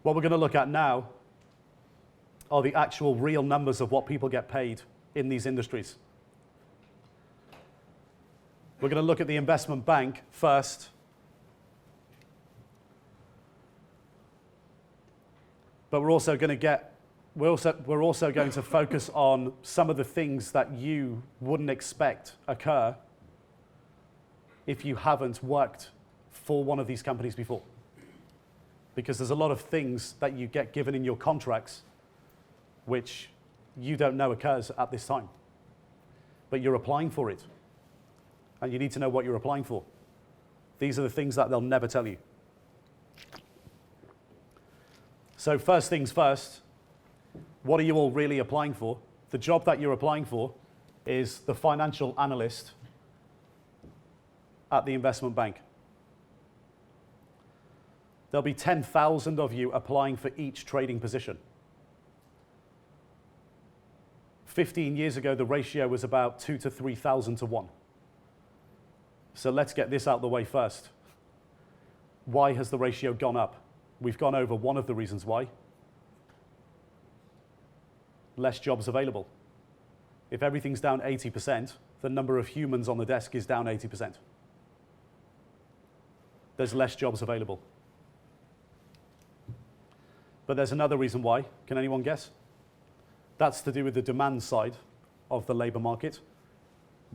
What we're going to look at now are the actual real numbers of what people get paid in these industries. We're going to look at the investment bank first. But we're also going to focus on some of the things that you wouldn't expect occur if you haven't worked for one of these companies before. Because there's a lot of things that you get given in your contracts which you don't know occurs at this time. But you're applying for it. And you need to know what you're applying for. These are the things that they'll never tell you. So first things first, what are you all really applying for? The job that you're applying for is the financial analyst at the investment bank. There'll be 10,000 of you applying for each trading position. 15 years ago, the ratio was about 2 to 3,000 to 1. So let's get this out the way first. Why has the ratio gone up? We've gone over one of the reasons why. Less jobs available. If everything's down 80%, the number of humans on the desk is down 80%. There's less jobs available. But there's another reason why. Can anyone guess? That's to do with the demand side of the labor market.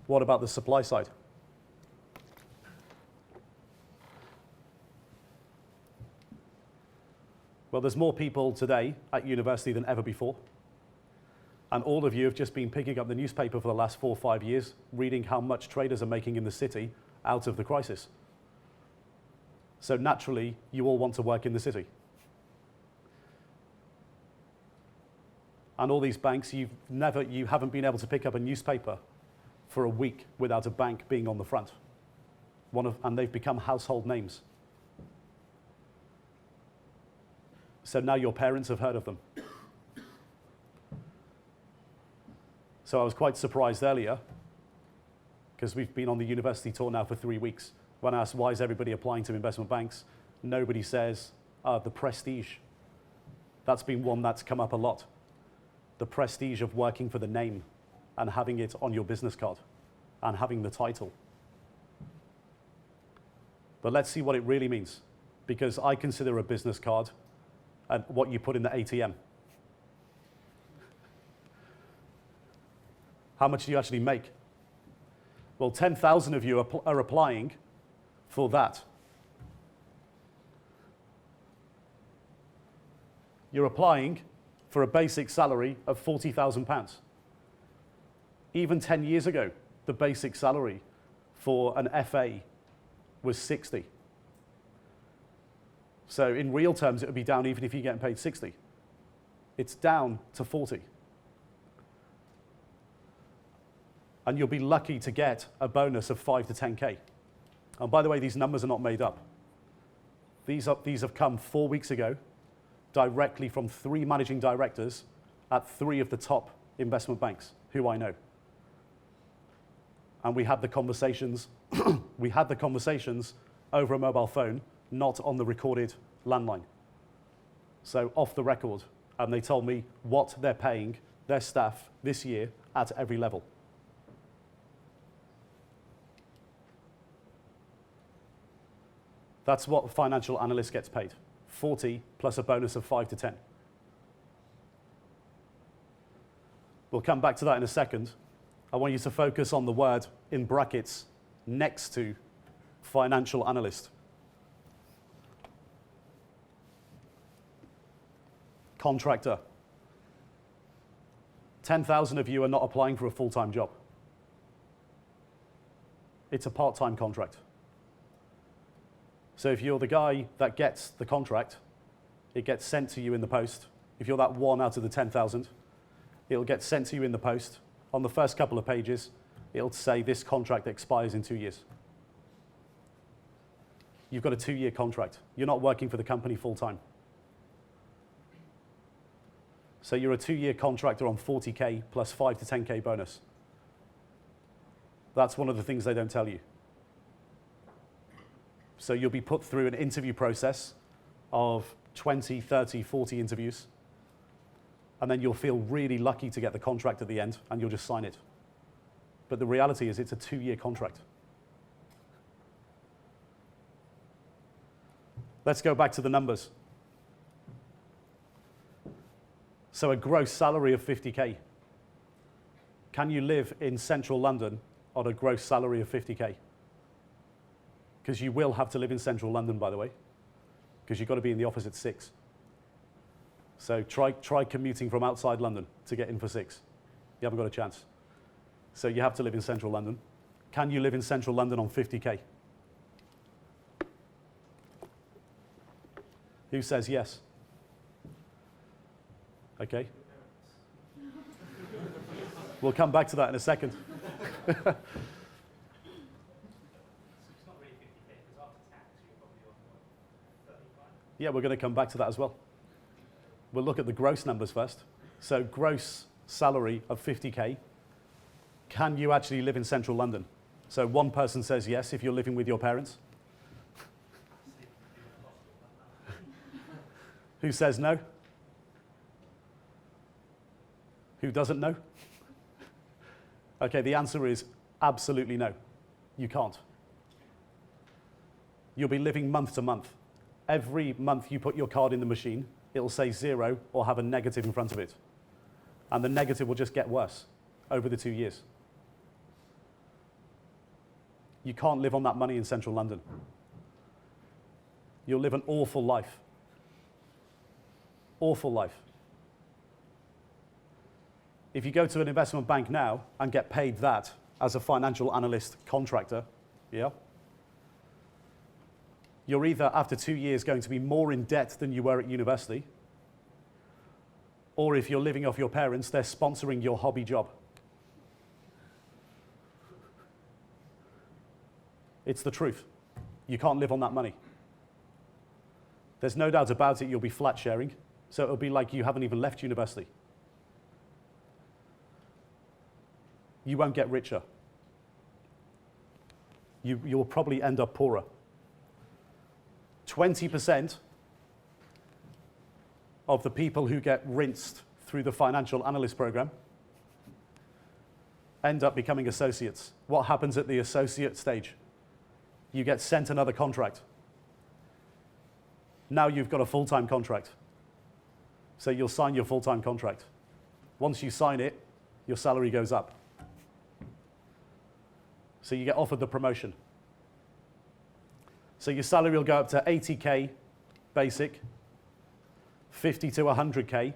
What about the supply side? Well, there's more people today at university than ever before. And all of you have just been picking up the newspaper for the last 4 or 5 years, reading how much traders are making in the city out of the crisis. So naturally, you all want to work in the city. And all these banks, you haven't been able to pick up a newspaper for a week without a bank being on the front. And they've become household names. So now your parents have heard of them. So I was quite surprised earlier, because we've been on the university tour now for 3 weeks. When I asked why is everybody applying to investment banks, nobody says the prestige. That's been one that's come up a lot. The prestige of working for the name and having it on your business card and having the title. But let's see what it really means, because I consider a business card and what you put in the ATM. How much do you actually make? Well, 10,000 of you are applying for that. You're applying for a basic salary of £40,000. Even 10 years ago, the basic salary for an FA was 60. So in real terms, it would be down even if you're getting paid 60. It's down to 40. And you'll be lucky to get a bonus of 5 to 10K. And by the way, these numbers are not made up. These have come 4 weeks ago, directly from 3 managing directors at 3 of the top investment banks, who I know. And we had the conversations, over a mobile phone, not on the recorded landline. So off the record, and they told me what they're paying their staff this year at every level. That's what a financial analyst gets paid. 40 plus a bonus of 5 to 10. We'll come back to that in a second. I want you to focus on the word in brackets next to financial analyst. Contractor. 10,000 of you are not applying for a full-time job. It's a part-time contract. So if you're the guy that gets the contract, it gets sent to you in the post. If you're that one out of the 10,000, it'll get sent to you in the post. On the first couple of pages, it'll say this contract expires in 2 years. You've got a 2-year contract. You're not working for the company full-time. So you're a 2-year contractor on 40K plus 5 to 10K bonus. That's one of the things they don't tell you. So you'll be put through an interview process of 20, 30, 40 interviews, and then you'll feel really lucky to get the contract at the end, and you'll just sign it. But the reality is it's a 2-year contract. Let's go back to the numbers. So a gross salary of 50K. Can you live in central London on a gross salary of 50K? Because you will have to live in central London, by the way, because you've got to be in the office at 6. So try commuting from outside London to get in for 6. You haven't got a chance. So you have to live in central London. Can you live in central London on 50K? Who says yes? Okay. We'll come back to that in a second. Yeah, we're going to come back to that as well. We'll look at the gross numbers first. So gross salary of 50K. Can you actually live in central London? So one person says yes if you're living with your parents. Who says no? Who doesn't know? Okay, the answer is absolutely no. You can't. You'll be living month to month. Every month you put your card in the machine, it'll say 0 or have a negative in front of it. And the negative will just get worse over the 2 years. You can't live on that money in central London. You'll live an awful life. Awful life. If you go to an investment bank now and get paid that as a financial analyst contractor, yeah, you're either after 2 years going to be more in debt than you were at university, or if you're living off your parents, they're sponsoring your hobby job. It's the truth. You can't live on that money. There's no doubt about it, you'll be flat sharing, so it'll be like you haven't even left university. You won't get richer. You'll probably end up poorer. 20% of the people who get rinsed through the financial analyst program end up becoming associates. What happens at the associate stage? You get sent another contract. Now you've got a full-time contract. So you'll sign your full-time contract. Once you sign it, your salary goes up. So you get offered the promotion. So your salary will go up to 80K basic, 50 to 100K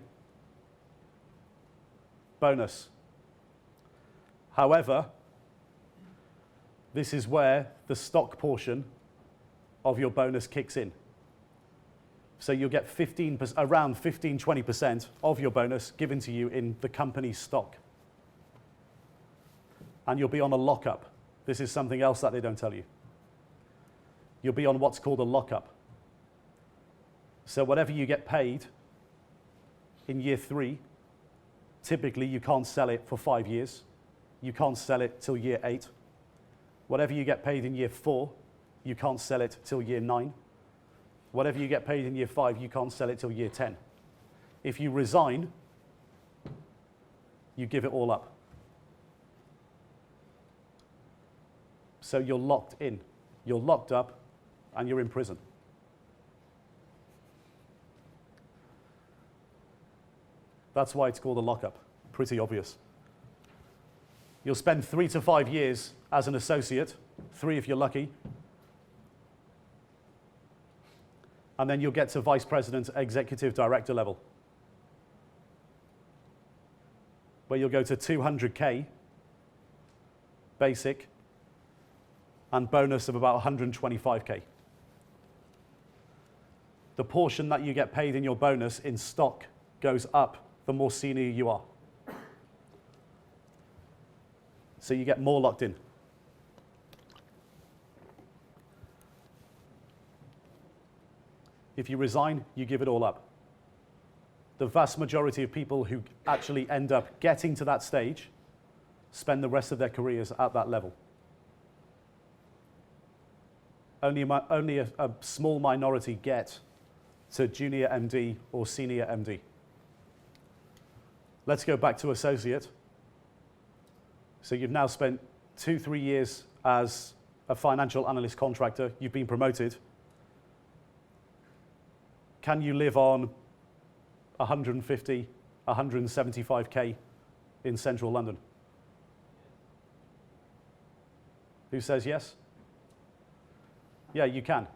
bonus. However, this is where the stock portion of your bonus kicks in. So you'll get around 15, 20% of your bonus given to you in the company's stock. And you'll be on a lockup. This is something else that they don't tell you. You'll be on what's called a lockup. So whatever you get paid in year 3, typically you can't sell it for 5 years. You can't sell it till year 8. Whatever you get paid in year 4, you can't sell it till year 9. Whatever you get paid in year 5, you can't sell it till year 10. If you resign, you give it all up. So you're locked in. You're locked up and you're in prison. That's why it's called a lockup. Pretty obvious. You'll spend 3 to 5 years as an associate, 3 if you're lucky. And then you'll get to vice president, executive director level, where you'll go to 200K basic and bonus of about 125K. The portion that you get paid in your bonus in stock goes up the more senior you are. So you get more locked in. If you resign, you give it all up. The vast majority of people who actually end up getting to that stage spend the rest of their careers at that level. Only a small minority get to junior MD or senior MD. Let's go back to associate. So you've now spent 2-3 years as a financial analyst contractor. You've been promoted. Can you live on 150, 175K in central London? Who says yes? Yeah, you can,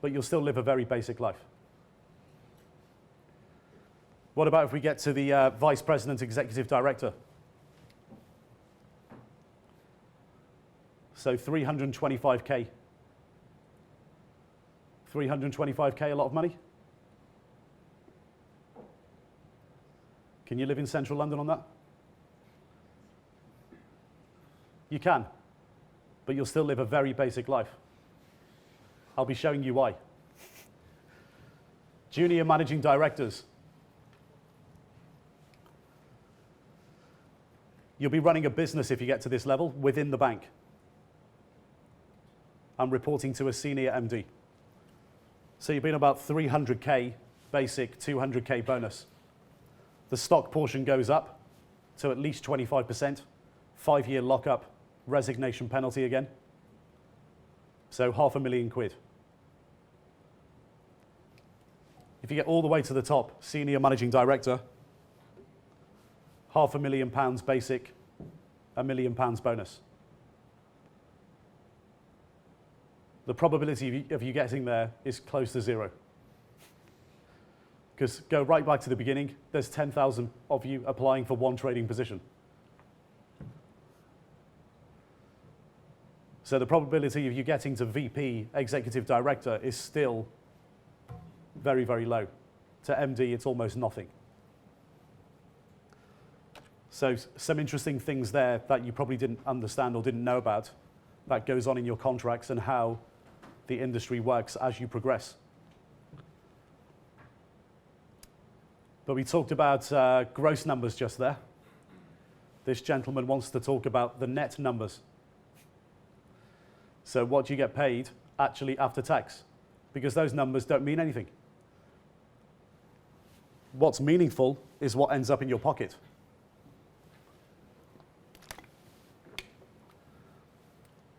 but you'll still live a very basic life. What about if we get to the vice president, executive director? So 325K. 325K, a lot of money? Can you live in central London on that? You can, but you'll still live a very basic life. I'll be showing you why. Junior managing directors. You'll be running a business if you get to this level within the bank. I'm reporting to a senior MD. So you've been about 300K basic, 200K bonus. The stock portion goes up to at least 25%, 5-year lockup, resignation penalty again. So £500,000. If you get all the way to the top, senior managing director, £500,000 basic, £1 million bonus. The probability of you getting there is close to zero. Because go right back to the beginning, there's 10,000 of you applying for one trading position. So the probability of you getting to VP, executive director, is still very, very low. To MD, it's almost nothing. So some interesting things there that you probably didn't understand or didn't know about that goes on in your contracts and how the industry works as you progress. But we talked about gross numbers just there. This gentleman wants to talk about the net numbers. So what do you get paid actually after tax? Because those numbers don't mean anything. What's meaningful is what ends up in your pocket.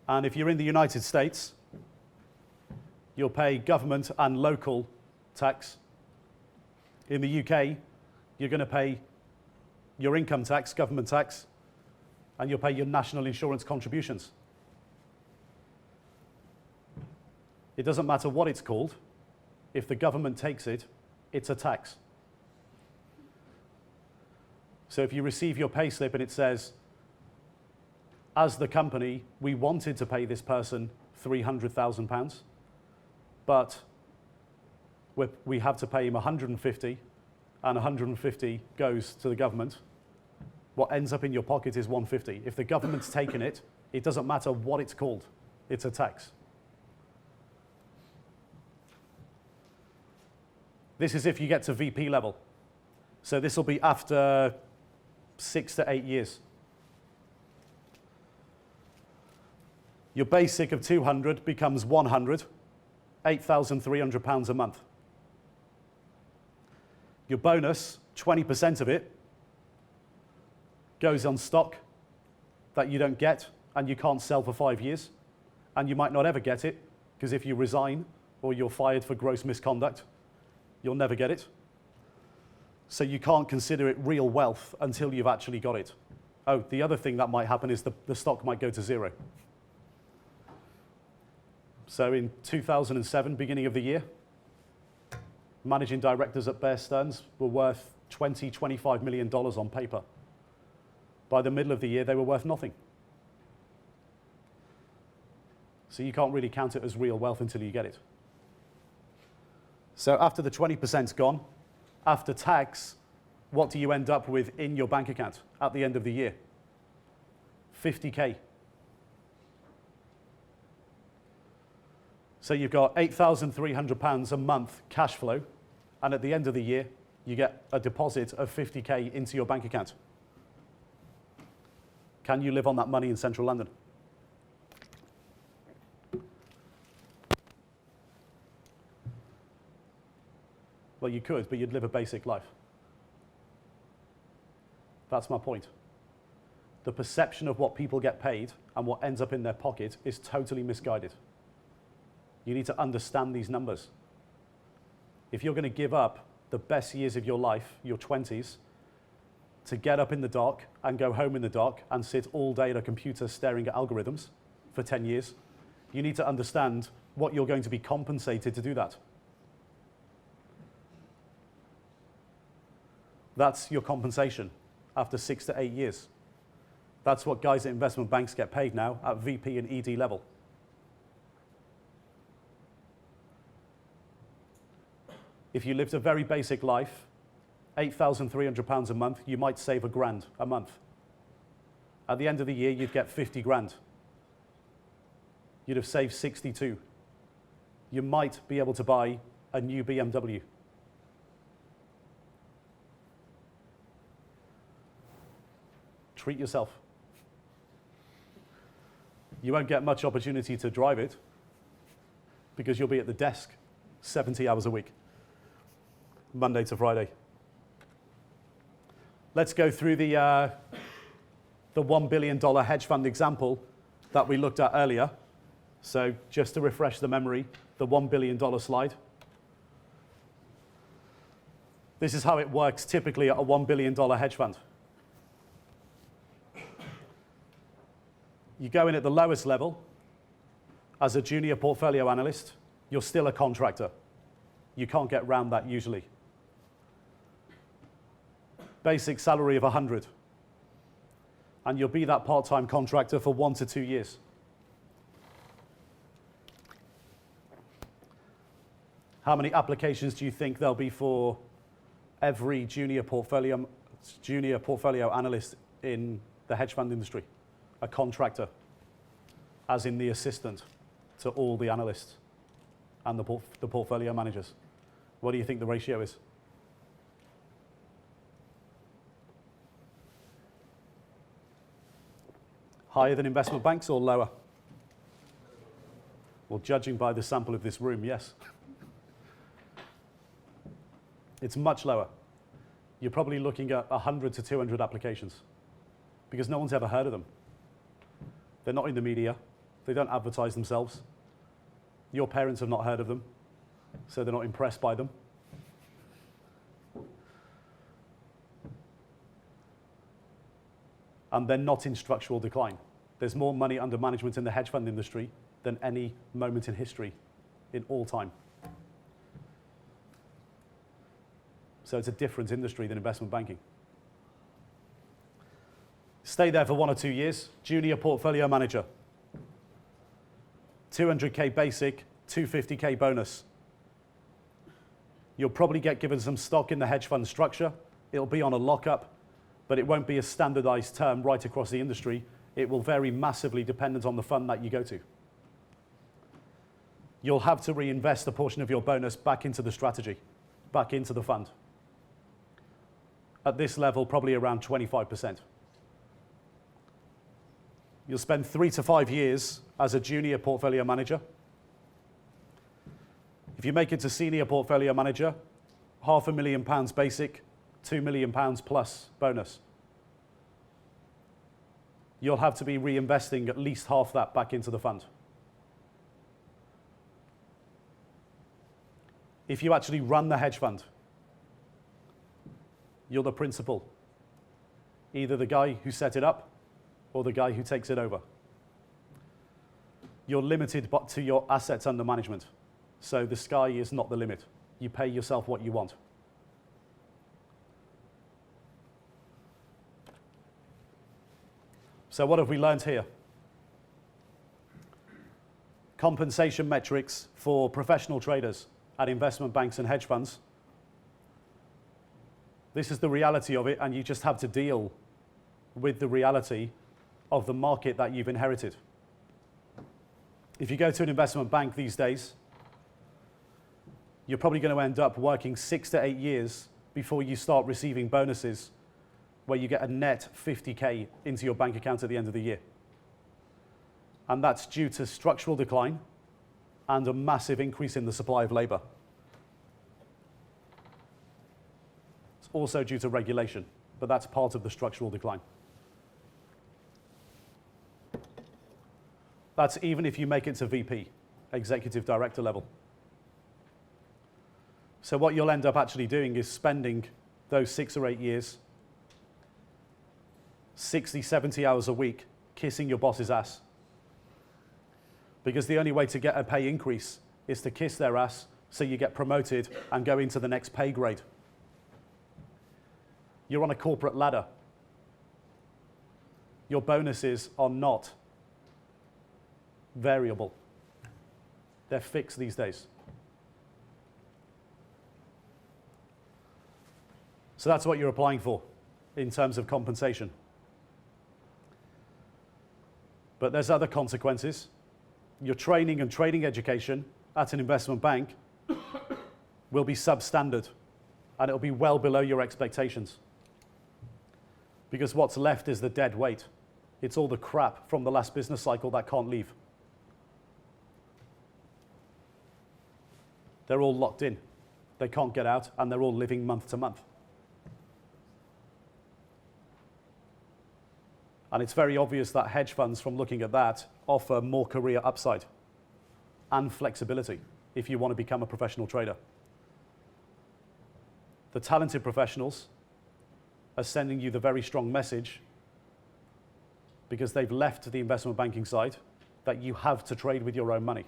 And if you're in the United States, you'll pay government and local tax. In the UK, you're going to pay your income tax, government tax, and you'll pay your national insurance contributions. It doesn't matter what it's called. If the government takes it, it's a tax. So if you receive your payslip and it says, as the company, we wanted to pay this person £300,000, but we have to pay him 150, and 150 goes to the government. What ends up in your pocket is 150. If the government's taken it, it doesn't matter what it's called. It's a tax. This is if you get to VP level. So this will be after 6 to 8 years. Your basic of 200 becomes 100, £8,300 a month. Your bonus, 20% of it, goes on stock that you don't get and you can't sell for 5 years. And you might not ever get it, because if you resign or you're fired for gross misconduct, you'll never get it. So you can't consider it real wealth until you've actually got it. Oh, the other thing that might happen is the stock might go to zero. So in 2007, beginning of the year, managing directors at Bear Stearns were worth $25 million on paper. By the middle of the year, they were worth nothing. So you can't really count it as real wealth until you get it. So after the 20%'s gone, after tax, what do you end up with in your bank account at the end of the year? 50K. So you've got £8,300 a month cash flow, and at the end of the year, you get a deposit of 50K into your bank account. Can you live on that money in central London? Well, you could, but you'd live a basic life. That's my point. The perception of what people get paid and what ends up in their pocket is totally misguided. You need to understand these numbers. If you're going to give up the best years of your life, your 20s, to get up in the dark and go home in the dark and sit all day at a computer staring at algorithms for 10 years, you need to understand what you're going to be compensated to do that. That's your compensation after 6 to 8 years. That's what guys at investment banks get paid now at VP and ED level. If you lived a very basic life, £8,300 a month, you might save £1,000 a month. At the end of the year, you'd get 50 grand. You'd have saved 62. You might be able to buy a new BMW. Treat yourself. You won't get much opportunity to drive it because you'll be at the desk 70 hours a week, Monday to Friday. Let's go through the $1 billion hedge fund example that we looked at earlier. So just to refresh the memory, the $1 billion slide. This is how it works typically at a $1 billion hedge fund. You go in at the lowest level as a junior portfolio analyst. You're still a contractor. You can't get around that usually. Basic salary of 100. And you'll be that part-time contractor for 1 to 2 years. How many applications do you think there'll be for every junior portfolio analyst in the hedge fund industry? A contractor, as in the assistant to all the analysts and the portfolio managers. What do you think the ratio is? Higher than investment banks or lower? Well, judging by the sample of this room, yes. It's much lower. You're probably looking at 100 to 200 applications because no one's ever heard of them. They're not in the media. They don't advertise themselves. Your parents have not heard of them, so they're not impressed by them. And they're not in structural decline. There's more money under management in the hedge fund industry than any moment in history in all time. So it's a different industry than investment banking. Stay there for 1 or 2 years, junior portfolio manager. 200K basic, 250K bonus. You'll probably get given some stock in the hedge fund structure. It'll be on a lockup, but it won't be a standardized term right across the industry. It will vary massively dependent on the fund that you go to. You'll have to reinvest a portion of your bonus back into the strategy, back into the fund. At this level, probably around 25%. You'll spend 3 to 5 years as a junior portfolio manager. If you make it to senior portfolio manager, £500,000 basic, £2 million plus bonus. You'll have to be reinvesting at least half that back into the fund. If you actually run the hedge fund, you're the principal. Either the guy who set it up or the guy who takes it over. You're limited but to your assets under management. So the sky is not the limit. You pay yourself what you want. So what have we learned here? Compensation metrics for professional traders at investment banks and hedge funds. This is the reality of it, and you just have to deal with the reality of the market that you've inherited. If you go to an investment bank these days, you're probably going to end up working 6 to 8 years before you start receiving bonuses where you get a net 50K into your bank account at the end of the year. And that's due to structural decline and a massive increase in the supply of labor. also due to regulation, but that's part of the structural decline. That's even if you make it to VP, executive director level. So what you'll end up actually doing is spending those 6 or 8 years, 60, 70 hours a week, kissing your boss's ass. Because the only way to get a pay increase is to kiss their ass so you get promoted and go into the next pay grade. You're on a corporate ladder. Your bonuses are not variable. They're fixed these days. So that's what you're applying for in terms of compensation. But there's other consequences. Your training and trading education at an investment bank will be substandard, and it'll be well below your expectations. Because what's left is the dead weight. It's all the crap from the last business cycle that can't leave. They're all locked in. They can't get out, and they're all living month to month. And it's very obvious that hedge funds, from looking at that, offer more career upside and flexibility if you want to become a professional trader. The talented professionals are sending you the very strong message, because they've left the investment banking side, that you have to trade with your own money.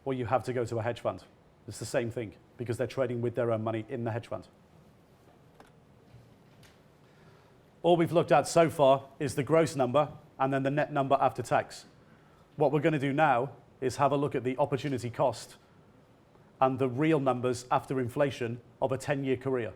Or you have to go to a hedge fund. It's the same thing, because they're trading with their own money in the hedge fund. All we've looked at so far is the gross number and then the net number after tax. What we're going to do now is have a look at the opportunity cost and the real numbers after inflation of a 10-year career.